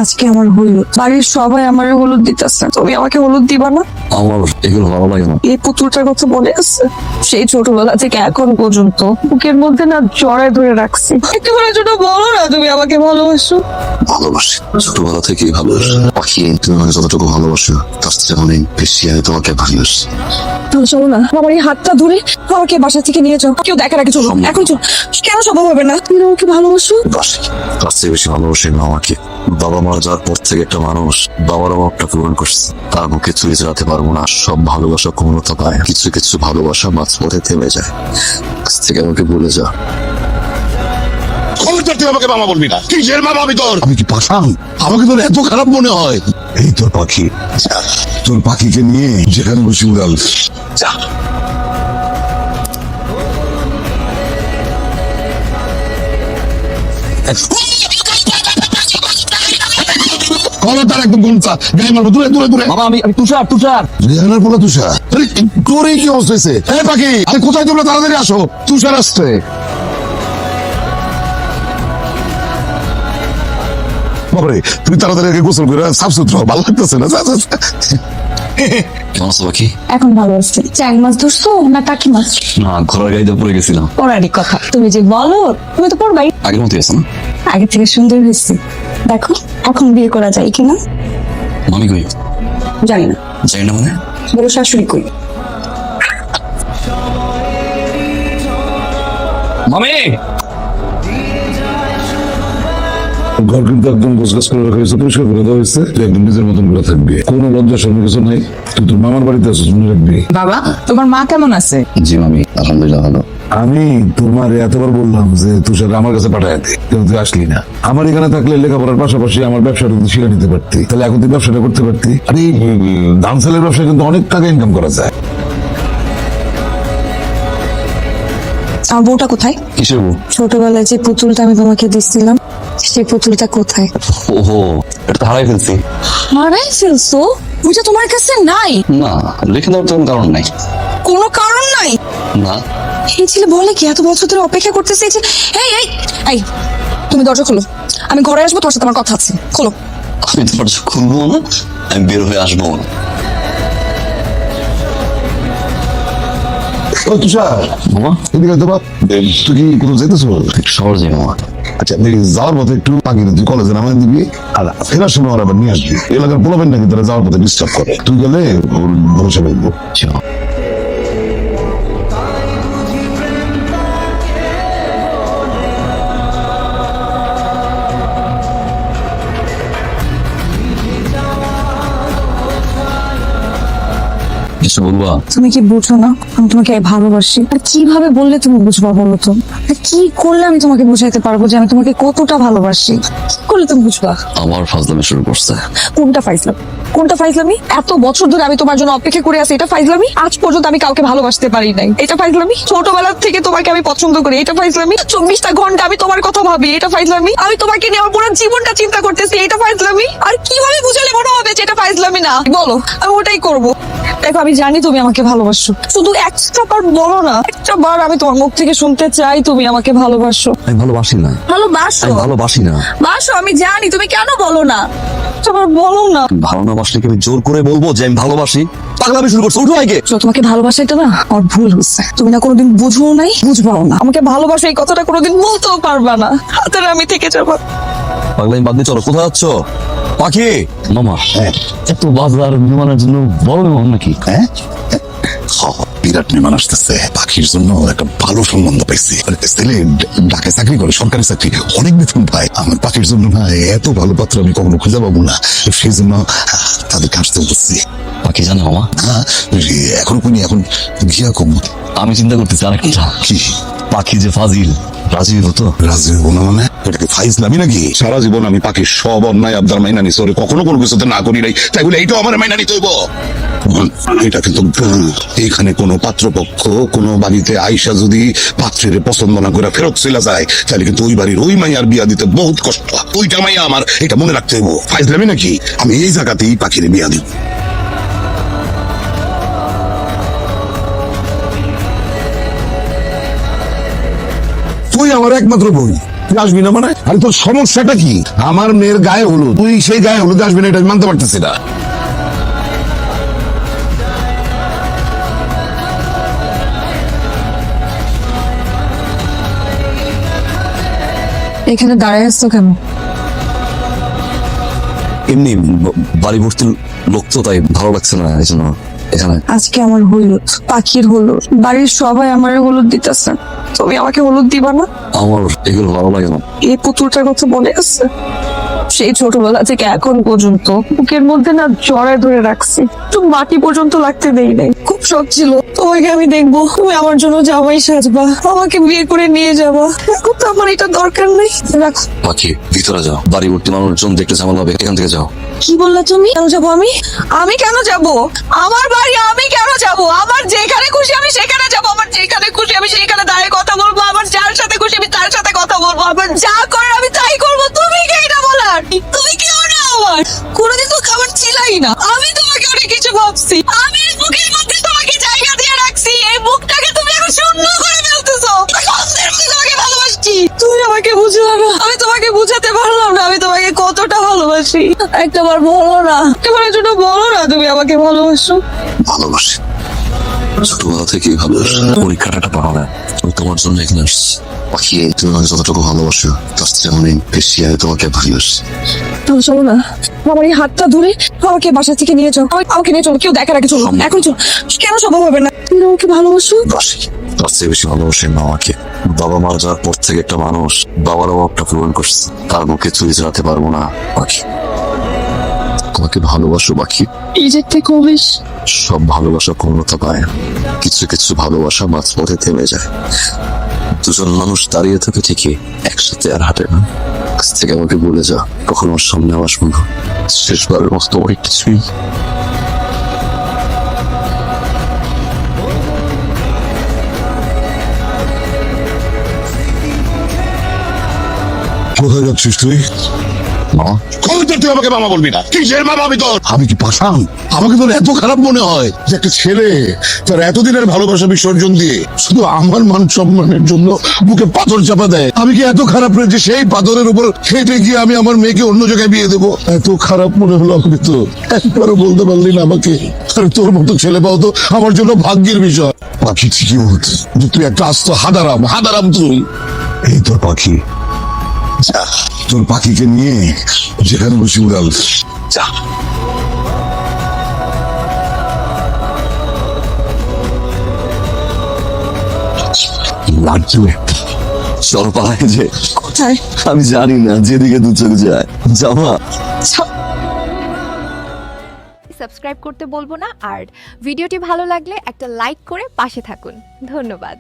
আজকে আমার হলুদ, বাড়ির সবাই আমার হলুদ দিতেছে, তুমি আমাকে হলুদ দিবা না? আমার এগুলো ভালো লাগে না। এই পুতুলটার কথা মনে আছে? সেই ছোটবেলা থেকে এখন পর্যন্ত বুকের মধ্যে না জড়ায় ধরে রাখছি। একেবারে জন্য বলো না তুমি আমাকে ভালোবাসো। ভালোবাসি, ছোটবেলা থেকেই ভালোবাসি। পাখি, তুমি আমাকে যতটুকু ভালোবাসো তার চেয়ে অনেক বেশি আমি তোমাকে ভালোবাসি। তাহলে চলো না, আমার এই হাতটা ধরে আমাকে বাসা থেকে নিয়ে যাও, কেউ দেখার আগে চলো, এখন চলো। কেন সম্ভব হবে না? তুমি আমাকে ভালোবাসো। বাসি, তার চেয়ে বেশি ভালোবাসি না আমাকে। বাবা মারা যাওয়ার পর থেকে একটা মানুষ বাবার অভাবটা পূরণ করছে, তার মুখে চুরি চালাতে পারবো না। সব ভালোবাসা কোমলতা পায়, কিছু কিছু ভালোবাসা মাঝপথে থেমে যায়। আজ থেকে আমাকে ভুলে যা। খবরদার তুই আমাকে মামা বলবি না। কিসের মামা আমি তোর? আমি কি পাঠান? আমাকে তোর এত খারাপ মনে হয়? এই তোর পাখি, তোর পাখিকে নিয়ে যেখানে বসে উড়াল যা। খবরদার একদম গুনছা গায়ে মারবো। দূরে দূরে দূরে। বাবা আমি তুষার রেহানার পোলা তুষার। আরে তোরই কি অবস্থা হয়েছে? এই পাখি, আরে কোথায় তোমরা? তাড়াতাড়ি আসো, তুষার আসছে। বাবারে, তুই তাড়াতাড়ি আগে গোসল করে সাফ সুতরা, ভালো লাগতেছে না? যা, যা, যা। কেমন আছো পাখি? এখন ভালো আছে। চ্যাং মাছ ধরছো না টাকি মাছ? না, ঘোড়ার গাড়িতে পড়ে গেছিলাম। পড়ারই কথা, তুমি যে বলো, তুমি তো পড়বাই। আগের মতোই আছে না? আগে থেকে সুন্দর হয়েছে। দেখো এখন বিয়ে করা যায় কিনা? মামি কই? জানি না। জানি না মানে? বড় শাশুড়ি কই? মামি! ঘর কিন্তু একদম গোছগাছ করে রাখা হয়েছে, পরিষ্কার করে দেওয়া হয়েছে। তুই একদম নিজের মতন করে থাকবি, কোনো লজ্জা শরমের কিছু নাই। তুই তোর মামার বাড়িতে আছিস, মনে রাখবি। বাবা, তোমার মা কেমন আছে? জি মামি, আলহামদুলিল্লাহ ভালো। আমি তোমার এতবার বললাম যে তুষার আমার কাছে পাঠায় দে, কিন্তু তুই আসলি না। আমার এখানে থাকলে লেখাপড়ার পাশাপাশি আমার ব্যবসাটা তুই শিখে নিতে পারতি, তাহলে এখন তুই ব্যবসাটা করতে পারতি। আরে ধান চালের ব্যবসায় কিন্তু অনেক টাকা ইনকাম করা যায়। আমার বউটা কোথায়? কিসের বউ? ছোটবেলায় যে পুতুলটা আমি তোমাকে দিচ্ছিলাম, সেই পুতুলটা কোথায়? ওহো, এটা তো হারাই ফেলছি। হারাই ফেলছো? ওইটা তোমার কাছে নাই? না, রেখে দেওয়ার তো কোনো কারণ নাই। কোনো কারণ নাই? না। এই ছেলে বলে কি এত বছর ধরে অপেক্ষা করতেছে? এই যে এই এই এই, তুমি দরজা খোলো, আমি ঘরে আসবো, তোর সাথে আমার কথা আছে। খোলো। আমি দরজা খুলবো না, আমি বের হয়ে আসবো না। ও তুষার, মামা, এদিকে তো বাপ, তুই কি কোথাও যেতেছ? শহর যাই মামা। আচ্ছা, যাওয়ার পথে একটু পাখি তুই কলেজে নামাই দিবি, আর ফেরার সময় আর আবার নিয়ে আসবি। এলাকার পোলাবেন নাকি তারা যাওয়ার পথে ডিস্টার্ব করে, তুই গেলে ওর ভরসা করবো। আচ্ছা। কিছু বলবা? তুমি কি বুঝো না আমি তোমাকে ভালোবাসি? আর কিভাবে বললে তুমি বুঝবা বলো তো? আর কি করলে আমি তোমাকে বুঝাইতে পারবো যে আমি তোমাকে কতটা ভালোবাসি? কি করলে তুমি বুঝবা? আমার ফাজলামি শুরু করছে। কোনটা ফাইজলামি? কোনটা ফাইজলামি? এত বছর ধরে আমি তোমার জন্য অপেক্ষা করে আছি, এটা ফাইজলামি? আজ পর্যন্ত আমি কাউকে ভালোবাসতে পারি নাই, এটা ফাইজলামি? ছোটবেলা থেকে তোমাকে আমি পছন্দ করি, এটা ফাইজলামি? 24টা ঘন্টা আমি তোমার কথা ভাবি, এটা ফাইজলামি? আমি তোমাকে নিয়ে আমার পুরো জীবনটা চিন্তা করতেছি, এটা ফাইজলামি? আর কিভাবে বুঝালে মনে হবে যে এটা ফাইজলামি না? বলো, আমি ওটাই করবো। দেখো আমি জানি তুমি আমাকে ভালোবাসো, শুধু একটা বার বলো না, একটা বার আমি তোমার মুখ থেকে শুনতে চাই তুমি আমাকে ভালোবাসো। আমি ভালোবাসি না। ভালোবাসো? আমি ভালোবাসি না। বাসো, আমি জানি, তুমি কেন বলো না? একটা বার বলো না। ভালো না বাসলে কি আমি জোর করে বলবো যে আমি ভালোবাসি? পাগলামি শুরু করছো, উঠো আগে। তোমাকে ভালোবাসাটা না আমার ভুল হচ্ছে, তুমি না কোনোদিন বুঝবো নাই, বুঝবাও না। আমাকে ভালোবাসা এই কথাটা কোনোদিন বলতেও পারবা না, হাতের আমি থেকে যাবো। পাগলামি বাদ দিয়ে চলো, কোথায় যাচ্ছ? পাখি মামা, এত বাজার মেহমানের জন্য বড় মেহমান নাকি? হ্যাঁ, বিরাট মেহমান আসতেছে। পাখির জন্য একটা ভালো সম্বন্ধ পাইছি। ছেলে ঢাকায় চাকরি করে, সরকারি চাকরি, অনেক বেতন পায়। আমার পাখির জন্য না এত ভালো পাত্র আমি কখনো খুঁজে পাবো না, সেই জন্য তাদেরকে আসতে বলছি। পাখি জানো মামা, না এখন কোনি, এখন গিয়া কম। আমি চিন্তা করতেছি আরেকটা। কি? পাখি যে ফাজিল, রাজি হতো। রাজি হবো না মানে? এটাকে ফাইজলামি নাকি? সারা জীবন আমি পাখির সব অন্যায় আবদার মাইনা নিছি, ওরে কখনো কোনো কিছুতে না করি নাই, তাই বলে এইটাও আমার মাইনা নিতে হইব? এটা কিন্তু ভুল। এইখানে কোনো পাত্রপক্ষ কোনো বাড়িতে আইসা যদি পাত্রের পছন্দ না করে ফেরত চলে যায়, তাহলে কিন্তু ওই বাড়ির ওই মাইয়ার বিয়া দিতে বহুত কষ্ট। ওইটা মাইয়া আমার, এটা মনে রাখতে হইব। ফাইজলামি নাকি? আমি এই জায়গাতেই পাখির বিয়া দিব। তুই আমার একমাত্র বই, তুই আসবি না মানে? আরে তোর সমস্যাটা কি? আমার মেয়ের গায়ে হলুদ, তুই সেই গায়ে হলুদ আসবি না, এটা আমি মানতে পারতেছি না। এখানে দাঁড়ায় আসছো কেন? এমনি বাড়ি ভর্তি লোক তো, তাই ভালো লাগছে না এই জন্য এখানে। আজকে আমার হলুদ, পাখির হলুদ, বাড়ির সবাই আমার হলুদ দিতেছে, তুমি আমাকে হলুদ দিবা না? আমার এগুলো ভালো লাগে না। এই পুতুলটার কথা মনে আছে? সেই ছোটবেলা থেকে এখন পর্যন্ত বুকের মধ্যে না জড়ায় ধরে রাখছি, একটু মাটি পর্যন্ত লাগতে দেই নাই। খুব শখ ছিল তোমাকে আমি দেখবো, তুমি আমার জন্য জামাই সাজবা, আমাকে বিয়ে করে নিয়ে যাবা। এখন তো আমার এটা দরকার নেই। রাখো। পাখি ভিতরে যাও, বাড়ি ভর্তি মানুষজন দেখতে ঝামেলা হবে, এখান থেকে যাও। কি বললা তুমি? কেন যাবো আমি? আমি কেন যাব? আমার বাড়ি আমি কেন যাব? আমার যেখানে খুশি আমি সেখানে যাব, আমার যেখানে খুশি আমি সেখানে দাঁড়িয়ে কথা বলবো, আমার যার সাথে খুশি আমি তার সাথে কথা বলবো, আমার যা করার আমি তাই করবো। তুমি কে এটা বলার? তুমি কেউ না আমার, কোনোদিন তো খাবার ছিলাই না। আমি তোমাকে অনেক কিছু ভাবছি, আমি এই বুকের মধ্যে তোমাকে জায়গা দিয়ে রাখছি, এই বুকটাকে তুমি এখন শূন্য করে ফেলতেছো। কষ্টের মধ্যে তোমাকে ভালোবাসছি, তুমি আমাকে বুঝলা না, আমি তোমাকে বুঝাতে পারলাম না আমি তোমাকে কতটা ভালোবাসি। একটাবার বলো না, একবারের জন্য বলো না তুমি আমাকে ভালোবাসো। ভালোবাসি, ছোটবেলা থেকেই ভালোবাসি। পরীক্ষাটা পারো না, আমি তোমার জন্য এখানে আসছি। পাখি তুমি আমাকে যতটুকু ভালোবাসো তার চেয়ে অনেক বেশি আমি তোমাকে ভালোবাসি। তাহলে চলো না, আমার এই হাতটা ধরে আমাকে বাসা থেকে নিয়ে যাও, আমাকে নিয়ে চলো, কেউ দেখার আগে চলো, এখন চলো। কেন সম্ভব হবে না? তুমি আমাকে ভালোবাসো। বাসি, তার চেয়ে বেশি ভালোবাসি মা আমাকে। বাবা মারা যাওয়ার পর থেকে একটা মানুষ বাবার অভাবটা পূরণ করছে, তার মুখে চুরি চালাতে পারবো না। পাখি তোমাকে ভালোবাসো পাখি। নিজের থেকে বেশ সব ভালোবাসা পূর্ণতা পায়, কিছু কিছু ভালোবাসা মাঝপথে থেমে যায়। দুজন মানুষ দাঁড়িয়ে থাকে ঠিকই, একসাথে আর হাঁটে না। আজ থেকে আমাকে বলে যা, কখনো আমার সামনে আসবো না। শেষবারের মতো তোমার কিছুই। কোথায় যাচ্ছিস তুই? মা, খবরদার তুই আমাকে মামা বলবি না। কিসের মামা আমি তোর? আমি কি পাষাণ? আমাকে তোর এত খারাপ মনে হয় যে একটা ছেলে তার এতদিনের ভালোবাসা বিসর্জন দিয়ে শুধু আমার মান সম্মানের জন্য বুকে পাথর চাপা দেয়? আমি কি এত খারাপ রয়েছে সেই পাথরের উপর হেঁটে গিয়ে আমি আমার মেয়েকে অন্য জায়গায় বিয়ে দেবো? এত খারাপ মনে হলো আমাকে তো, একবারও বলতে পারলি না আমাকে? আরে তোর মতো ছেলে পাও তো আমার জন্য ভাগ্যের বিষয়। পাখি ঠিকই বলতে যে তুই একটা আস্ত হাদারাম, হাদারাম তুই। এই তোর পাখি, যা তোর পাখিকে নিয়ে যেখানে বসে উড়াল যা। লাড্ডু চল পালায় যে। কোথায়? আমি জানি না, যেদিকে দু চোখ যায়। জামা সাবস্ক্রাইব করতে বলবো না, আর ভিডিওটি ভালো লাগলে একটা লাইক করে পাশে থাকুন। ধন্যবাদ।